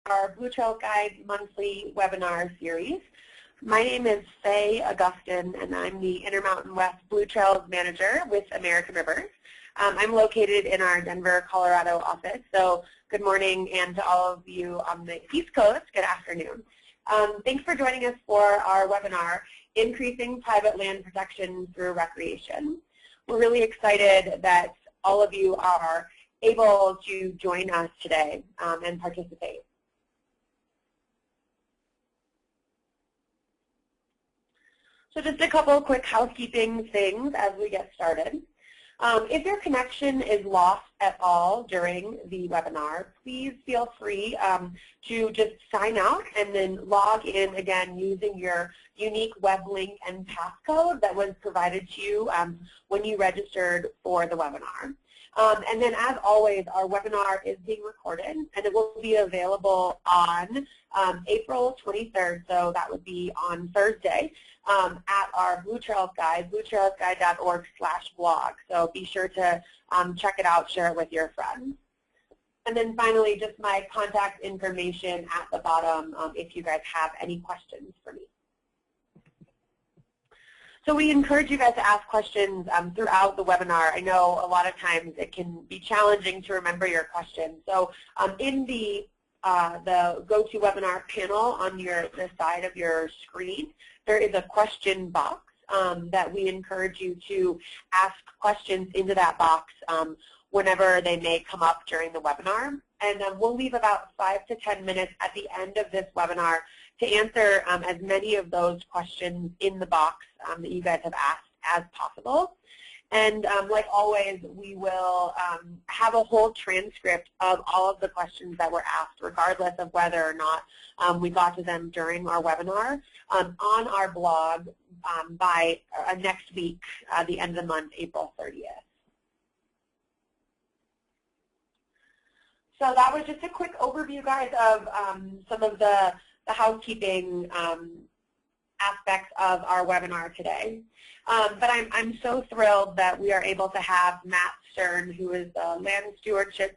our Blue Trails Guide monthly webinar series. My name is Faye Augustin, and I'm the Intermountain West Blue Trails Manager with American Rivers. I'm located in our Denver, Colorado office, so good morning, and to all of you on the East Coast, good afternoon. Thanks for joining us for our webinar, Increasing Private Land Protection Through Recreation. We're really excited that all of you are able to join us today and participate. So just a couple of quick housekeeping things as we get started. If your connection is lost at all during the webinar, please feel free to just sign out and then log in again using your unique web link and passcode that was provided to you when you registered for the webinar. And then, as always, our webinar is being recorded, and it will be available on April 23rd, so that would be on Thursday, at our Blue Trails Guide, bluetrailsguide.org/blog. So be sure to check it out, share it with your friends. And then finally, just my contact information at the bottom if you guys have any questions for me. So we encourage you guys to ask questions throughout the webinar. I know a lot of times it can be challenging to remember your questions. So in the GoToWebinar panel on the side of your screen, there is a question box that we encourage you to ask questions into that box whenever they may come up during the webinar. And we'll leave about 5 to 10 minutes at the end of this webinar to answer as many of those questions in the box that you guys have asked as possible. And like always, we will have a whole transcript of all of the questions that were asked, regardless of whether or not we got to them during our webinar, on our blog by next week, the end of the month, April 30th. So that was just a quick overview, guys, of some of the housekeeping aspects of our webinar today. But I'm so thrilled that we are able to have Matt Stern, who is the land stewardship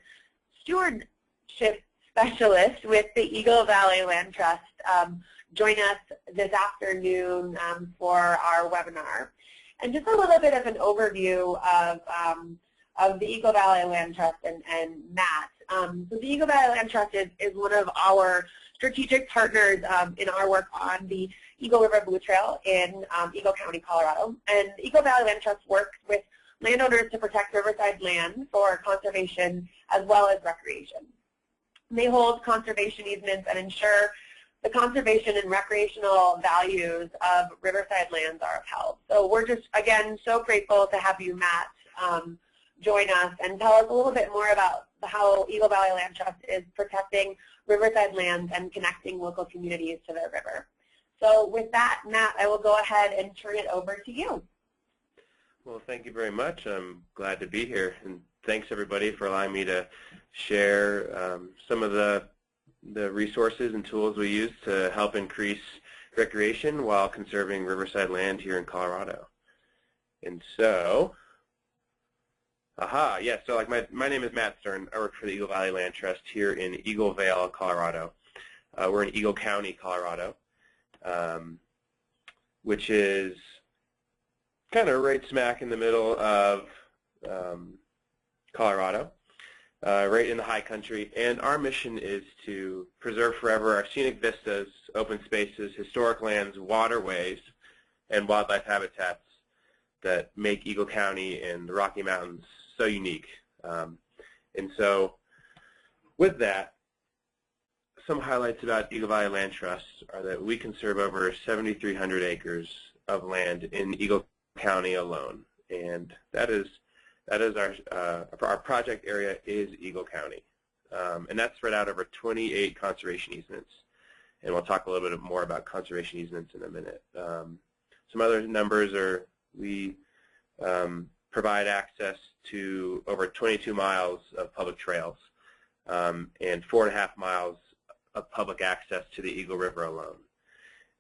specialist with the Eagle Valley Land Trust, join us this afternoon for our webinar. And just a little bit of an overview of the Eagle Valley Land Trust and Matt. So the Eagle Valley Land Trust is one of our strategic partners in our work on the Eagle River Blue Trail in Eagle County, Colorado. And the Eagle Valley Land Trust works with landowners to protect riverside land for conservation as well as recreation. They hold conservation easements and ensure the conservation and recreational values of riverside lands are upheld. So we're just, again, so grateful to have you, Matt, join us and tell us a little bit more about how Eagle Valley Land Trust is protecting riverside lands and connecting local communities to the river. So with that, Matt, I will go ahead and turn it over to you. Well, thank you very much. I'm glad to be here, and thanks everybody for allowing me to share some of the resources and tools we use to help increase recreation while conserving riverside land here in Colorado. And so, so like my name is Matt Stern. I work for the Eagle Valley Land Trust here in Eagle Vale, Colorado. We're in Eagle County, Colorado, which is kind of right smack in the middle of Colorado, right in the high country. And our mission is to preserve forever our scenic vistas, open spaces, historic lands, waterways, and wildlife habitats that make Eagle County and the Rocky Mountains so unique. And so with that, some highlights about Eagle Valley Land Trust are that we conserve over 7,300 acres of land in Eagle County alone, and that is our project area is Eagle County, and that's spread out over 28 conservation easements, and we'll talk a little bit more about conservation easements in a minute. Some other numbers are we provide access to over 22 miles of public trails and 4.5 miles of public access to the Eagle River alone.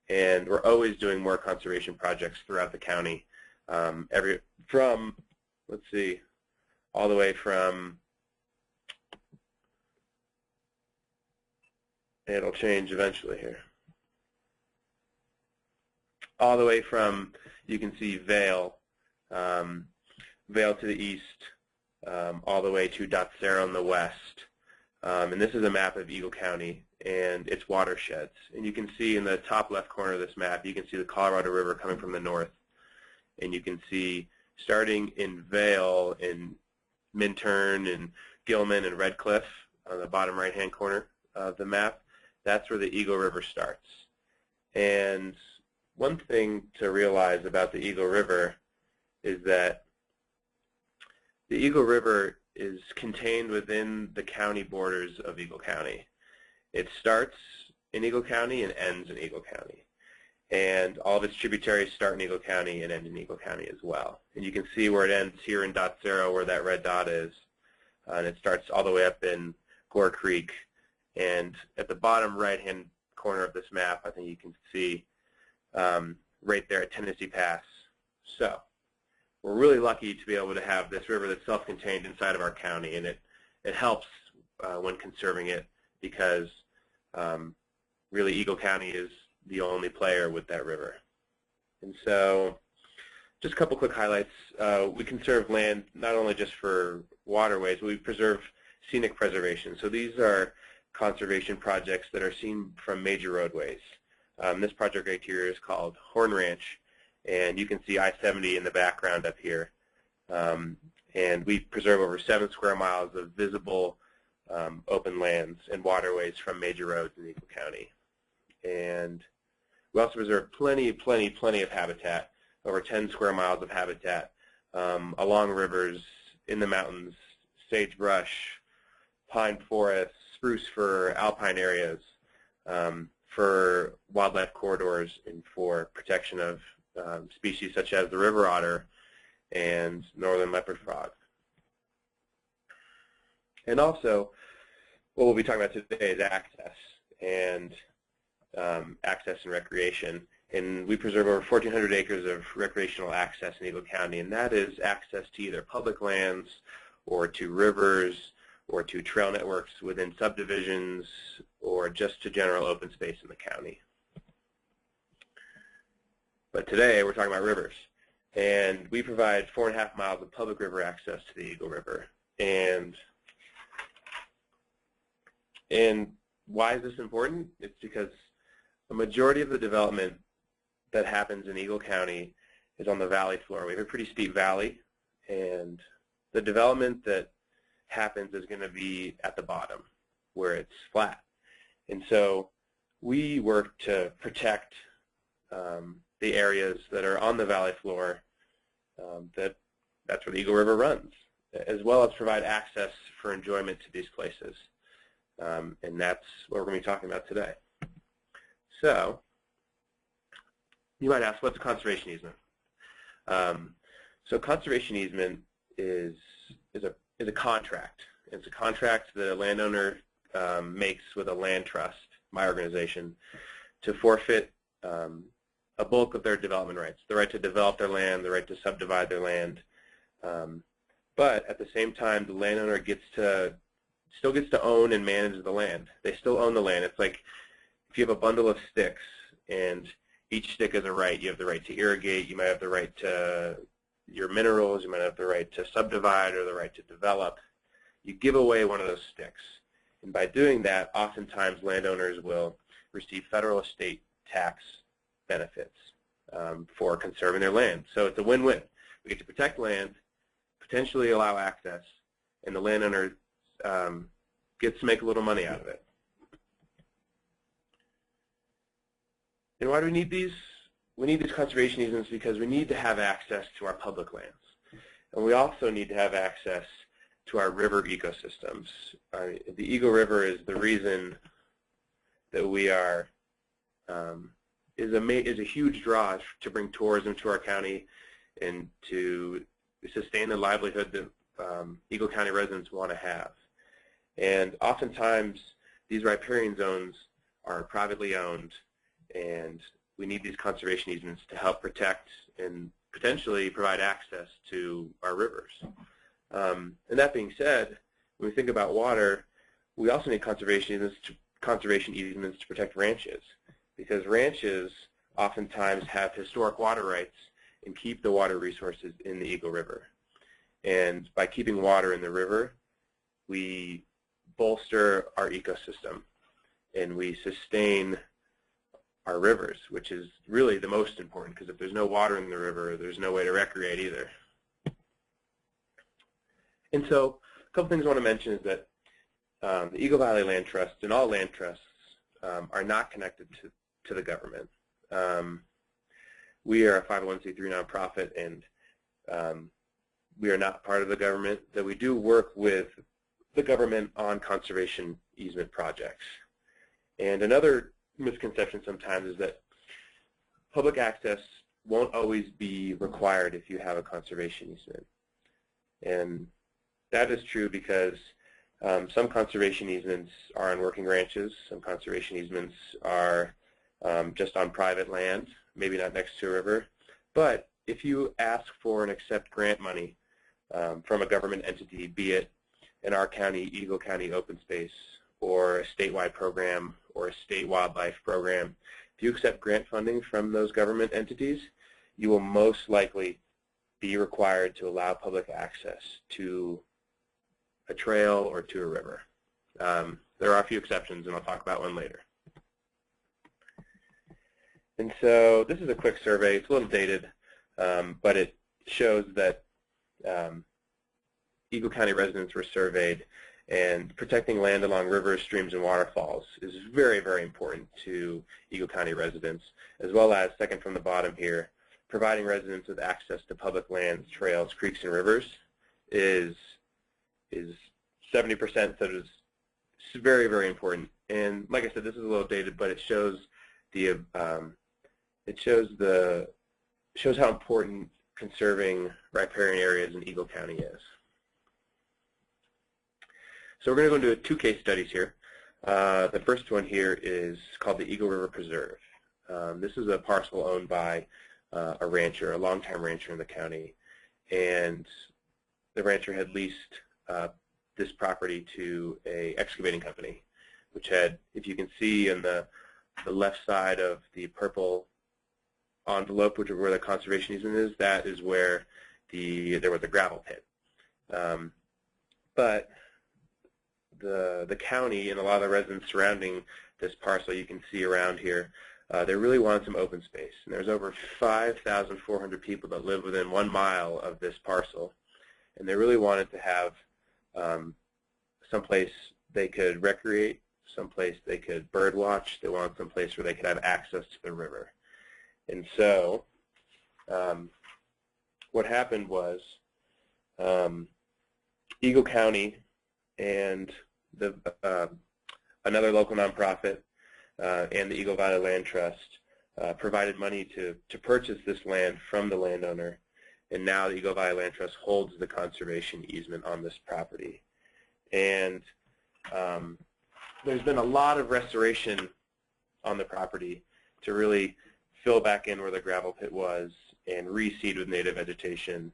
And we're always doing more conservation projects throughout the county, all the way from It'll change eventually here. All the way from, you can see Vail, Vail to the east, all the way to Dotsero in the west. And this is a map of Eagle County and its watersheds. And you can see in the top left corner of this map, you can see the Colorado River coming from the north. And you can see starting in Vail, in Minturn and Gilman and Red Cliff on the bottom right-hand corner of the map, that's where the Eagle River starts. And one thing to realize about the Eagle River is that the Eagle River is contained within the county borders of Eagle County. It starts in Eagle County and ends in Eagle County. And all of its tributaries start in Eagle County and end in Eagle County as well. And you can see where it ends here in Dotsero, where that red dot is. And it starts all the way up in Gore Creek. And at the bottom right-hand corner of this map, I think you can see right there at Tennessee Pass. So we're really lucky to be able to have this river that's self-contained inside of our county, and it helps when conserving it, because really Eagle County is the only player with that river. And so just a couple quick highlights. We conserve land not only just for waterways, but we preserve scenic preservation. So these are conservation projects that are seen from major roadways. This project right here is called Horn Ranch, and you can see I-70 in the background up here. And we preserve over 7 square miles of visible open lands and waterways from major roads in Eagle County. And we also preserve plenty of habitat, over 10 square miles of habitat along rivers, in the mountains, sagebrush, pine forests, spruce fir, alpine areas, for wildlife corridors and for protection of species such as the river otter and northern leopard frog. And also, what we'll be talking about today is access and recreation. And we preserve over 1,400 acres of recreational access in Eagle County, and that is access to either public lands or to rivers or to trail networks within subdivisions or just to general open space in the county. But today we're talking about rivers, and we provide 4.5 miles of public river access to the Eagle River. And why is this important? It's because a majority of the development that happens in Eagle County is on the valley floor. We have a pretty steep valley, and the development that happens is going to be at the bottom where it's flat. And so we work to protect the areas that are on the valley floor, that's where the Eagle River runs, as well as provide access for enjoyment to these places. And that's what we're going to be talking about today. So you might ask, what's a conservation easement? So conservation easement is a contract. It's a contract that a landowner makes with a land trust, my organization, to forfeit a bulk of their development rights, the right to develop their land, the right to subdivide their land. But at the same time, the landowner still gets to own and manage the land. They still own the land. It's like if you have a bundle of sticks and each stick is a right. You have the right to irrigate. You might have the right to your minerals. You might have the right to subdivide or the right to develop. You give away one of those sticks. And by doing that, oftentimes landowners will receive federal estate tax benefits for conserving their land. So it's a win-win. We get to protect land, potentially allow access, and the landowner gets to make a little money out of it. And why do we need these? We need these conservation easements because we need to have access to our public lands. And we also need to have access to our river ecosystems. The Eagle River is the reason that we are, is a huge draw to bring tourism to our county and to sustain the livelihood that Eagle County residents want to have. And oftentimes, these riparian zones are privately owned, and we need these conservation easements to help protect and potentially provide access to our rivers. And that being said, when we think about water, we also need conservation easements conservation easements to protect ranches, because ranches oftentimes have historic water rights and keep the water resources in the Eagle River. And by keeping water in the river, we bolster our ecosystem and we sustain our rivers, which is really the most important, because if there's no water in the river, there's no way to recreate either. And so a couple things I want to mention is that the Eagle Valley Land Trust and all land trusts are not connected to the government. We are a 501c3 nonprofit, and we are not part of the government, though we do work with the government on conservation easement projects. And another misconception sometimes is that public access won't always be required if you have a conservation easement. And that is true because some conservation easements are on working ranches. Some conservation easements are just on private land, maybe not next to a river. But if you ask for and accept grant money from a government entity, be it in our county, Eagle County Open Space, or a statewide program, or a state wildlife program, if you accept grant funding from those government entities, you will most likely be required to allow public access to a trail or to a river. There are a few exceptions, and I'll talk about one later. And so this is a quick survey. It's a little dated, but it shows that Eagle County residents were surveyed, and protecting land along rivers, streams, and waterfalls is very, very important to Eagle County residents, as well as, second from the bottom here, providing residents with access to public lands, trails, creeks, and rivers is 70%, so it's very, very important. And like I said, this is a little dated, but it shows shows how important conserving riparian areas in Eagle County is. So we're going to go into two case studies here. The first one here is called the Eagle River Preserve. This is a parcel owned by a rancher, a longtime rancher in the county, and the rancher had leased this property to an excavating company, which had, if you can see in the left side of the purple envelope, which is where the conservation easement is, that is where there was a gravel pit. But the county and a lot of the residents surrounding this parcel, you can see around here, they really wanted some open space. And there's over 5,400 people that live within 1 mile of this parcel. And they really wanted to have someplace they could recreate, someplace they could bird watch. They wanted someplace where they could have access to the river. And so what happened was Eagle County and another local nonprofit and the Eagle Valley Land Trust provided money to purchase this land from the landowner, and now the Eagle Valley Land Trust holds the conservation easement on this property. And there's been a lot of restoration on the property to really fill back in where the gravel pit was and reseed with native vegetation.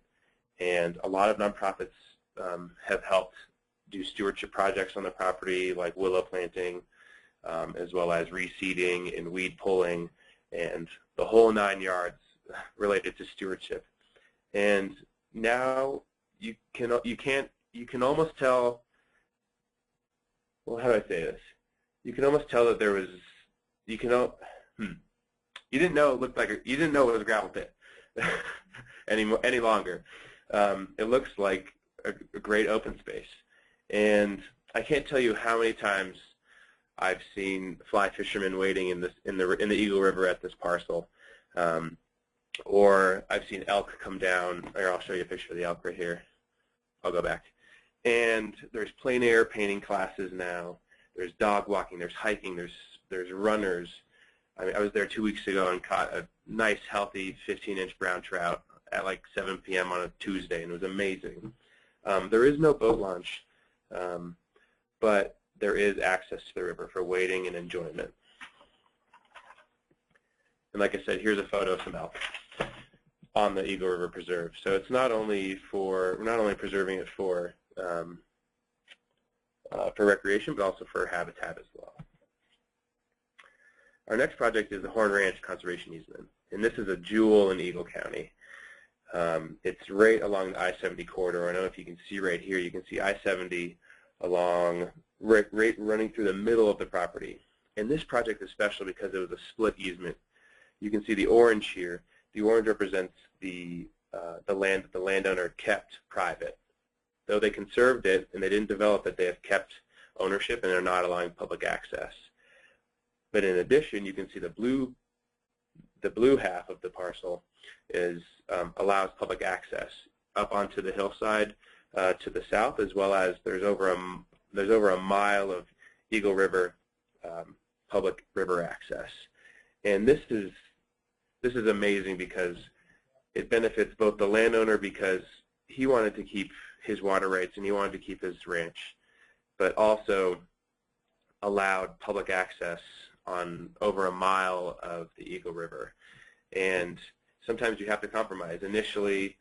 And a lot of nonprofits have helped do stewardship projects on the property, like willow planting, as well as reseeding and weed pulling, and the whole 9 yards related to stewardship. And now you can almost tell. Well, how do I say this? You can almost tell that there was. You didn't know it looked like you didn't know it was a gravel pit any longer. It looks like a great open space. And I can't tell you how many times I've seen fly fishermen wading in the Eagle River at this parcel, or I've seen elk come down. Here, I'll show you a picture of the elk right here. I'll go back. And there's plein air painting classes now. There's dog walking. There's hiking. There's runners. I mean, I was there 2 weeks ago and caught a nice, healthy 15-inch brown trout at like 7 p.m. on a Tuesday, and it was amazing. There is no boat launch. But there is access to the river for wading and enjoyment. And like I said, here's a photo of some elk on the Eagle River Preserve. So it's not only preserving it for recreation, but also for habitat as well. Our next project is the Horn Ranch Conservation Easement, and this is a jewel in Eagle County. It's right along the I-70 corridor. I don't know if you can see right here. You can see I-70 along, right running through the middle of the property. And this project is special because it was a split easement. You can see the orange here. The orange represents the land that the landowner kept private. Though they conserved it and they didn't develop it, they have kept ownership and are not allowing public access. But in addition, you can see the blue half of the parcel allows public access up onto the hillside to the south, as well as there's over a mile of Eagle River public river access. And this is amazing because it benefits both the landowner because he wanted to keep his water rights and he wanted to keep his ranch, but also allowed public access on over a mile of the Eagle River. And sometimes you have to compromise. Initially,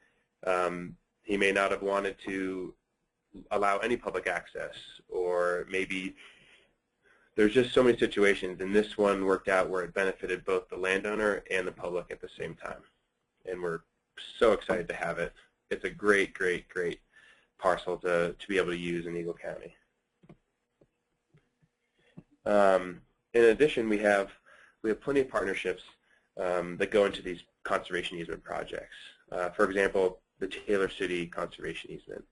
he may not have wanted to allow any public access, or maybe there's just so many situations, and this one worked out where it benefited both the landowner and the public at the same time. And we're so excited to have it. It's a great, great, great parcel to be able to use in Eagle County. In addition, we have plenty of partnerships that go into these conservation easement projects. For example, the Taylor City Conservation Easement.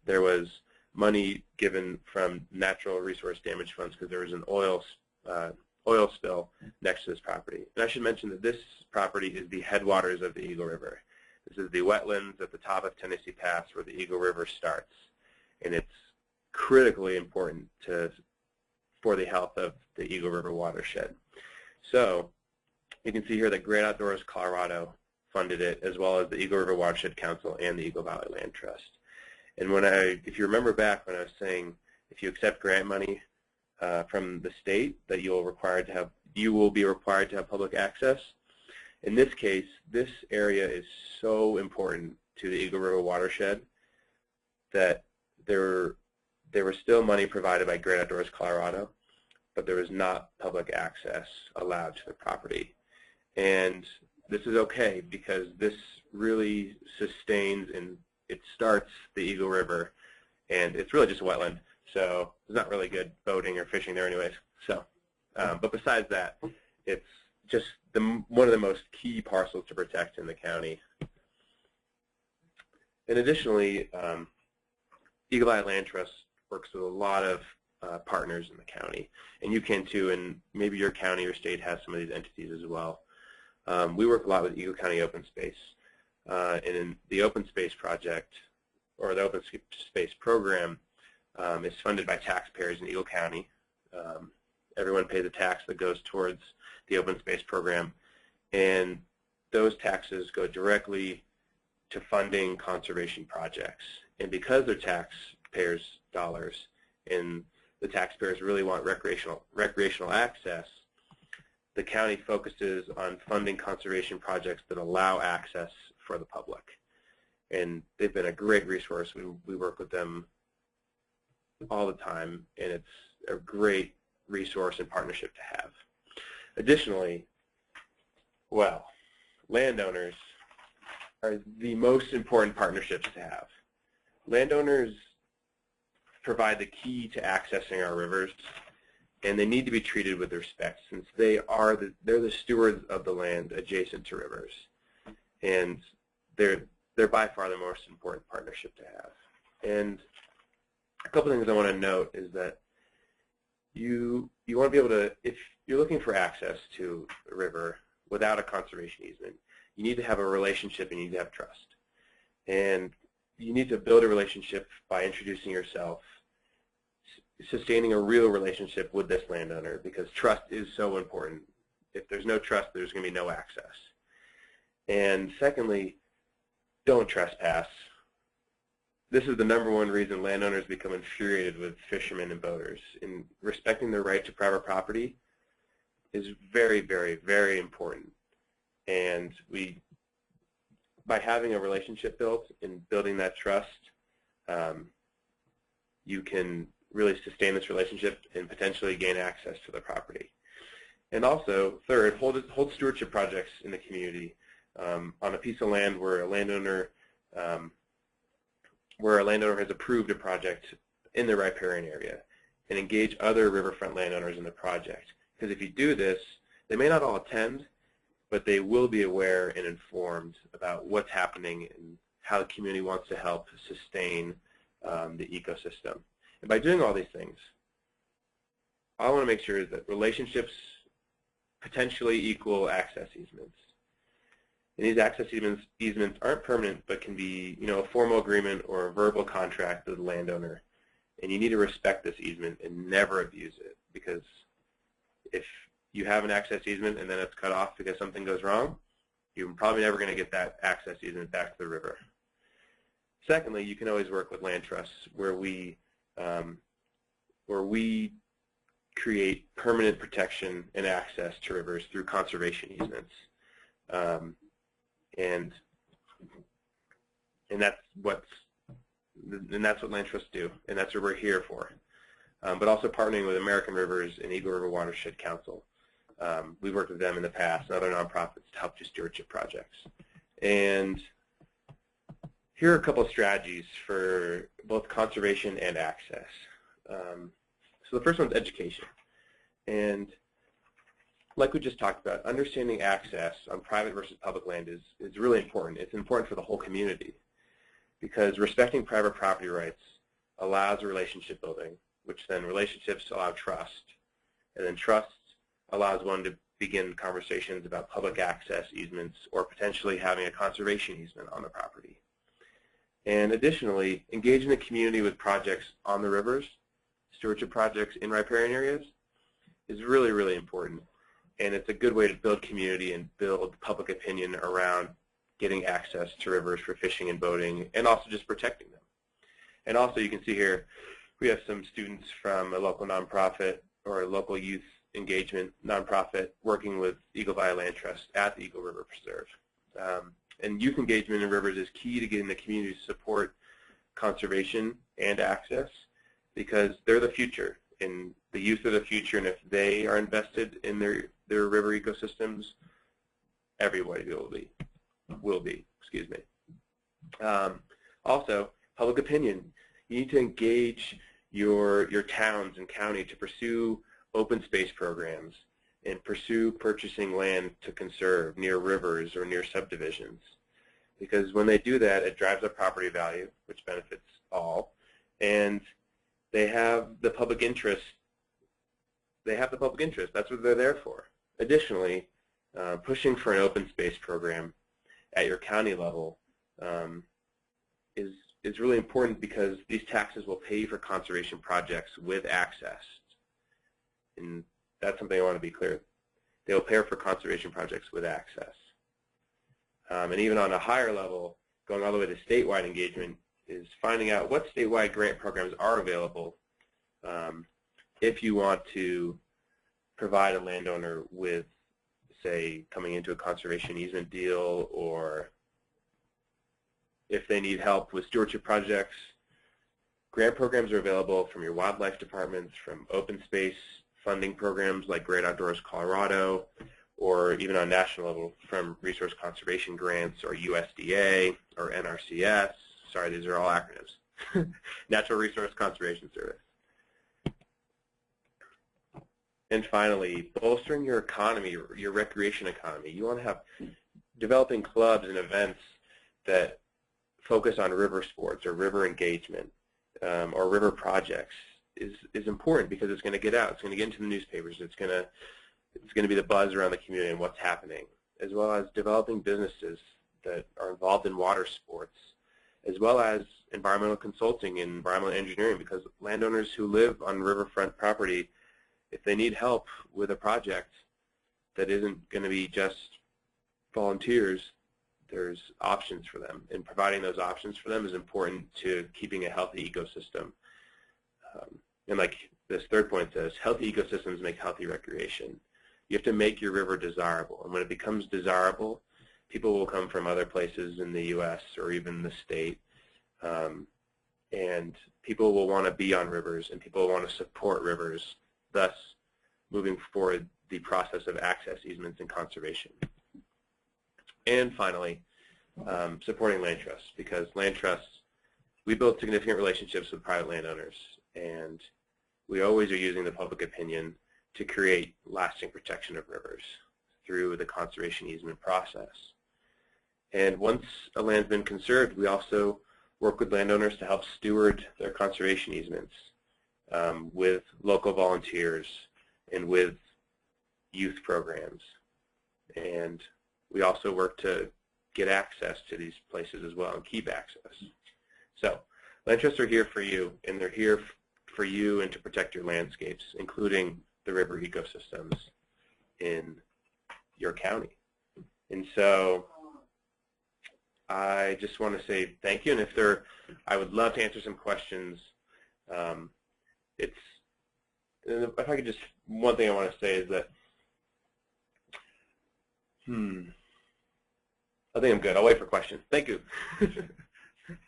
There was money given from natural resource damage funds because there was an oil spill next to this property. And I should mention that this property is the headwaters of the Eagle River. This is the wetlands at the top of Tennessee Pass where the Eagle River starts. And it's critically important for the health of the Eagle River watershed. So you can see here that Great Outdoors Colorado funded it, as well as the Eagle River Watershed Council and the Eagle Valley Land Trust. And if you remember back when I was saying, if you accept grant money from the state, that you will be required to have public access. In this case, this area is so important to the Eagle River watershed that there was still money provided by Great Outdoors Colorado, but there was not public access allowed to the property. And this is okay because this really sustains and it starts the Eagle River, and it's really just a wetland, so there's not really good boating or fishing there anyways. So, but besides that, it's just one of the most key parcels to protect in the county. And additionally, Eagle Valley Land Trust works with a lot of partners in the county, and you can too, and maybe your county or state has some of these entities as well. We work a lot with Eagle County Open Space. And in the Open Space Project, or the Open Space Program, is funded by taxpayers in Eagle County. Everyone pays a tax that goes towards the Open Space Program, and those taxes go directly to funding conservation projects. And because they're taxpayers' dollars, and the taxpayers really want recreational access, the county focuses on funding conservation projects that allow access for the public. And they've been a great resource. We work with them all the time, and it's a great resource and partnership to have. Additionally, well, landowners are the most important partnerships to have. Landowners provide the key to accessing our rivers, and they need to be treated with respect since they're the stewards of the land adjacent to rivers. And they're by far the most important partnership to have. And a couple things I want to note is that you want to be able to, if you're looking for access to a river without a conservation easement, you need to have a relationship and you need to have trust. And you need to build a relationship by introducing yourself, sustaining a real relationship with this landowner, because trust is so important. If there's no trust, there's going to be no access. And secondly, don't trespass. This is the #1 reason landowners become infuriated with fishermen and boaters. And respecting their right to private property is very, very, very important. And by having a relationship built and building that trust, you can really sustain this relationship and potentially gain access to the property. And also, third, hold stewardship projects in the community on a piece of land where a landowner has approved a project in the riparian area, and engage other riverfront landowners in the project. Because if you do this, they may not all attend, but they will be aware and informed about what's happening and how the community wants to help sustain the ecosystem. And by doing all these things, I want to make sure that relationships potentially equal access easements. And these access easements aren't permanent, but can be, a formal agreement or a verbal contract with the landowner. And you need to respect this easement and never abuse it, because if you have an access easement and then it's cut off because something goes wrong, you're probably never going to get that access easement back to the river. Secondly, you can always work with land trusts where we create permanent protection and access to rivers through conservation easements. And that's what land trusts do, and that's what we're here for. But also partnering with American Rivers and Eagle River Watershed Council. We've worked with them in the past and other nonprofits to help do stewardship projects. And here are a couple of strategies for both conservation and access. So the first one's education. And like we just talked about, understanding access on private versus public land is really important. It's important for the whole community, because respecting private property rights allows relationship building, which then relationships allow trust, and then trust allows one to begin conversations about public access easements or potentially having a conservation easement on the property. And additionally, engaging the community with projects on the rivers, stewardship projects in riparian areas, is really, really important. And it's a good way to build community and build public opinion around getting access to rivers for fishing and boating, and also just protecting them. And also, you can see here, we have some students from a local nonprofit or a local youth engagement nonprofit working with Eagle Valley Land Trust at the Eagle River Preserve. And youth engagement in rivers is key to getting the community to support conservation and access, because they're the future, and the youth are the future, and if they are invested in their river ecosystems, everybody will be. Excuse me. Also, public opinion. You need to engage your towns and county to pursue open space programs and pursue purchasing land to conserve near rivers or near subdivisions. Because when they do that, it drives up property value, which benefits all, and they have the public interest. That's what they're there for. Additionally, pushing for an open space program at your county level is really important, because these taxes will pay for conservation projects with access. And that's something I want to be clear. They will pay for conservation projects with access. And even on a higher level, going all the way to statewide engagement, is finding out what statewide grant programs are available if you want to provide a landowner with, say, coming into a conservation easement deal, or if they need help with stewardship projects. Grant programs are available from your wildlife departments, from open space funding programs like Great Outdoors Colorado, or even on national level from Resource Conservation Grants or USDA or NRCS. Sorry, these are all acronyms. Natural Resource Conservation Service. And finally, bolstering your economy, your recreation economy. You want to have developing clubs and events that focus on river sports or river engagement or river projects is important, because it's going to get out. It's going to get into the newspapers. It's going to be the buzz around the community and what's happening, as well as developing businesses that are involved in water sports, as well as environmental consulting and environmental engineering, because landowners who live on riverfront property, if they need help with a project that isn't going to be just volunteers, there's options for them. And providing those options for them is important to keeping a healthy ecosystem. And like this third point says, healthy ecosystems make healthy recreation. You have to make your river desirable. And when it becomes desirable, people will come from other places in the U.S. or even the state. And people will want to be on rivers, and people will want to support rivers. Thus, moving forward, the process of access easements and conservation. And finally, supporting land trusts, because land trusts, we build significant relationships with private landowners, and we always are using the public opinion to create lasting protection of rivers through the conservation easement process. And once a land's been conserved, we also work with landowners to help steward their conservation easements with local volunteers and with youth programs. And we also work to get access to these places as well and keep access. So land trusts are here for you, and they're here for you and to protect your landscapes, including the river ecosystems in your county. And so I just want to say thank you, and I would love to answer some questions. If I could just, one thing I want to say is that, I think I'm good. I'll wait for questions. Thank you.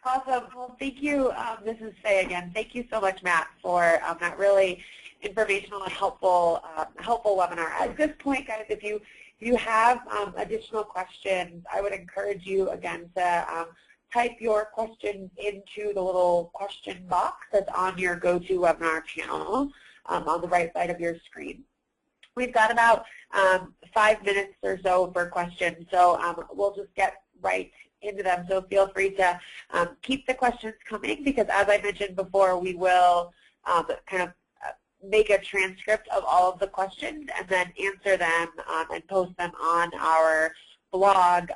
Awesome. Well, thank you. This is Faye again. Thank you so much, Matt, for that really informational and helpful webinar. At this point, guys, if you have additional questions, I would encourage you again to type your questions into the little question box that's on your GoToWebinar channel on the right side of your screen. We've got about 5 minutes or so for questions, so we'll just get right into them. So feel free to keep the questions coming, because as I mentioned before, we will kind of make a transcript of all of the questions and then answer them and post them on our blog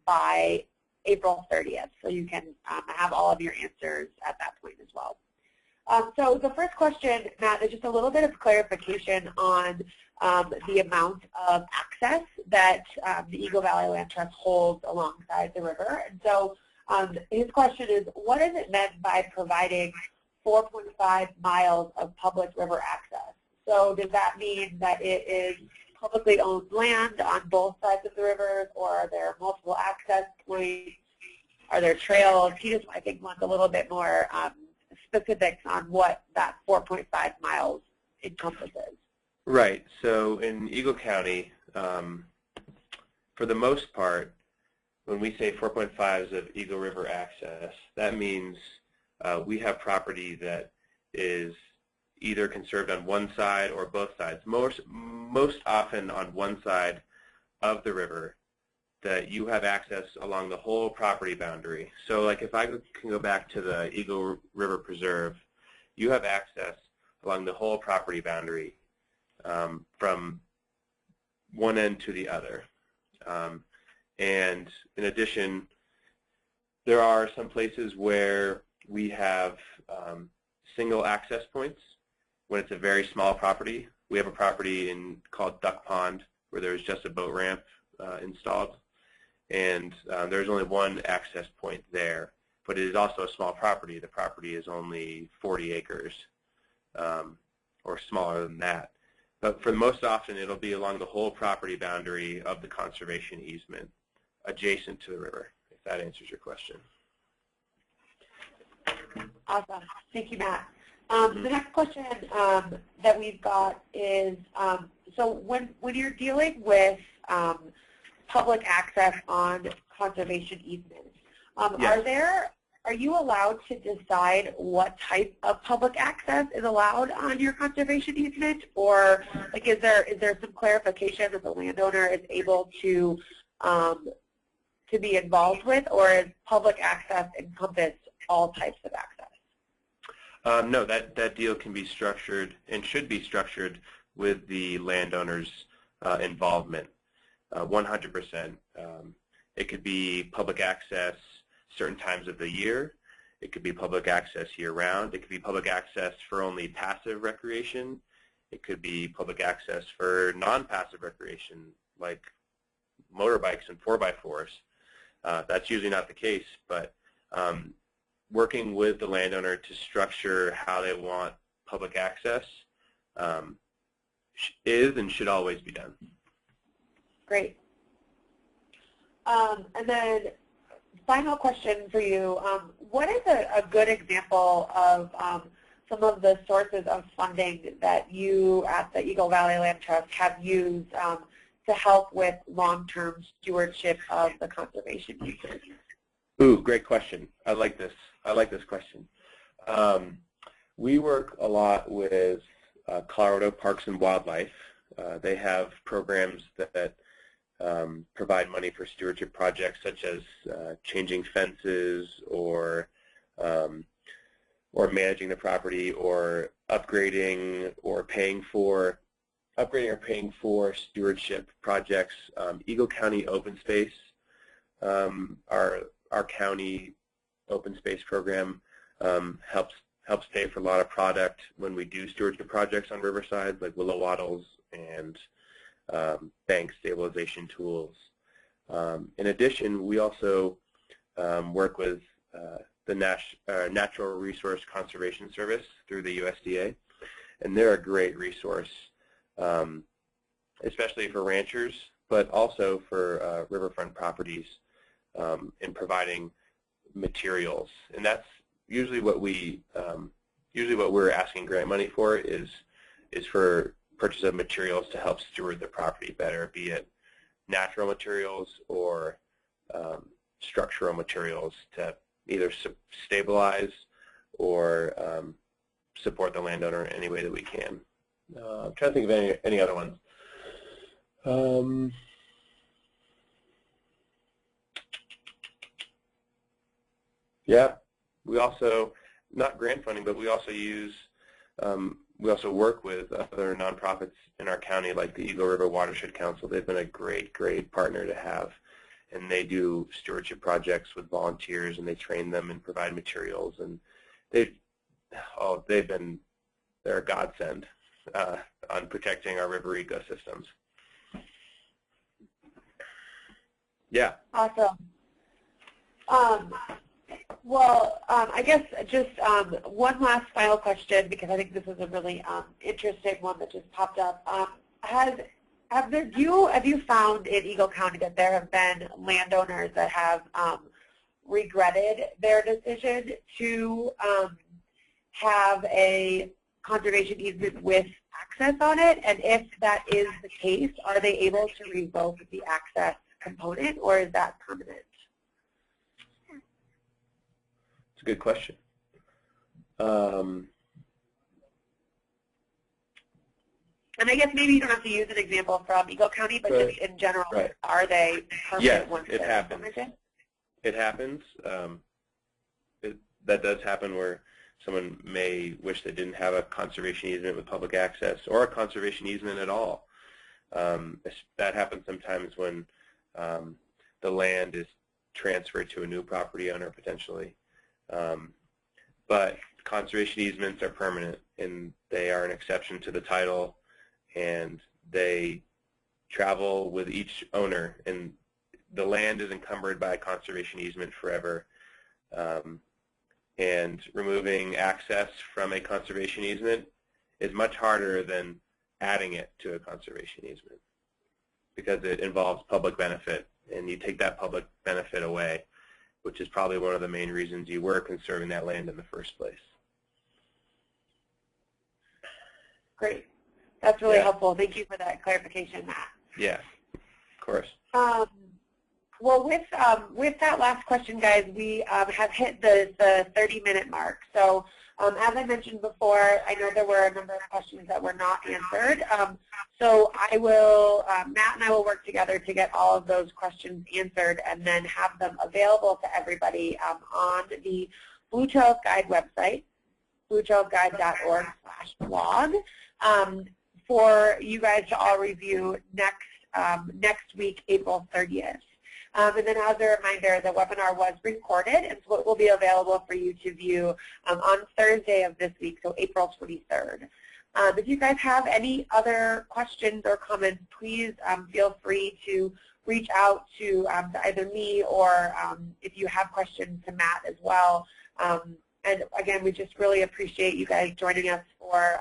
by April 30th. So you can have all of your answers at that point as well. So the first question, Matt, is just a little bit of clarification on the amount of access that the Eagle Valley Land Trust holds alongside the river. And so his question is, what is it meant by providing 4.5 miles of public river access? So does that mean that it is publicly owned land on both sides of the rivers, or are there multiple access points? Are there trails? He just, I think, wants a little bit more specifics on what that 4.5 miles encompasses. Right. So in Eagle County, for the most part, when we say 4.5s of Eagle River access, that means we have property that is either conserved on one side or both sides. Most often on one side of the river, that you have access along the whole property boundary. So like if I can go back to the Eagle River Preserve, you have access along the whole property boundary from one end to the other. And in addition, there are some places where we have single access points when it's a very small property. We have a property called Duck Pond where there's just a boat ramp installed, and there's only one access point there, but it is also a small property. The property is only 40 acres or smaller than that. But for the most often, it'll be along the whole property boundary of the conservation easement adjacent to the river, if that answers your question. Awesome. Thank you, Matt. The next question that we've got is, so when you're dealing with public access on conservation easements, yes, are you allowed to decide what type of public access is allowed on your conservation easement, or like is there some clarification that the landowner is able to be involved with, or is public access encompass all types of access? No, that deal can be structured and should be structured with the landowner's involvement, 100%. It could be public access certain times of the year. It could be public access year-round. It could be public access for only passive recreation. It could be public access for non-passive recreation, like motorbikes and 4x4s. That's usually not the case, but working with the landowner to structure how they want public access is and should always be done. Great. And then final question for you. What is a good example of some of the sources of funding that you at the Eagle Valley Land Trust have used to help with long-term stewardship of the conservation uses? Ooh, great question. I like this. I like this question. We work a lot with Colorado Parks and Wildlife. They have programs that provide money for stewardship projects such as changing fences or managing the property or upgrading or paying for stewardship projects. Eagle County Open Space, our county open space program helps pay for a lot of product when we do stewardship projects on Riverside, like willow wattles and bank stabilization tools. In addition, we also work with the Natural Resource Conservation Service through the USDA, and they're a great resource, especially for ranchers, but also for riverfront properties in providing materials. And that's usually what we're asking grant money for is for purchase of materials to help steward the property better, be it natural materials or structural materials to either stabilize or support the landowner in any way that we can. I'm trying to think of any other ones. Yeah, we also, not grant funding, but we also use, we also work with other nonprofits in our county like the Eagle River Watershed Council. They've been a great, great partner to have. And they do stewardship projects with volunteers, and they train them and provide materials. And they're a godsend on protecting our river ecosystems. Yeah. Awesome. Well, I guess just one last final question, because I think this is a really interesting one that just popped up. Have you found in Eagle County that there have been landowners that have regretted their decision to have a conservation easement with access on it? And if that is the case, are they able to revoke the access component, or is that permanent? It's a good question. And I guess maybe you don't have to use an example from Eagle County, but just in general, are they permanent? Yes, once it happens. It happens. That does happen where someone may wish they didn't have a conservation easement with public access or a conservation easement at all. That happens sometimes when the land is transferred to a new property owner potentially. But conservation easements are permanent, and they are an exception to the title, and they travel with each owner, and the land is encumbered by a conservation easement forever. And removing access from a conservation easement is much harder than adding it to a conservation easement because it involves public benefit, and you take that public benefit away, which is probably one of the main reasons you were conserving that land in the first place. Great. That's really helpful. Thank you for that clarification, Matt. Yeah, of course. Well, with that last question, guys, we have hit the 30-minute mark. So as I mentioned before, I know there were a number of questions that were not answered. So I will, Matt and I will work together to get all of those questions answered and then have them available to everybody on the Blue Trails Guide website, bluetrailsguide.org/blog, for you guys to all review next week, April 30th. And then as a reminder, the webinar was recorded, and so it will be available for you to view on Thursday of this week, so April 23rd. If you guys have any other questions or comments, please feel free to reach out to either me or if you have questions to Matt as well. And again, we just really appreciate you guys joining us for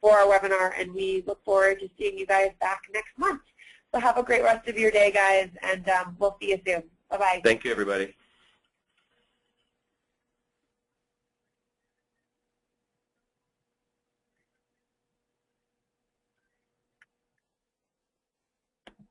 our webinar, and we look forward to seeing you guys back next month. So have a great rest of your day, guys, and we'll see you soon. Bye-bye. Thank you, everybody.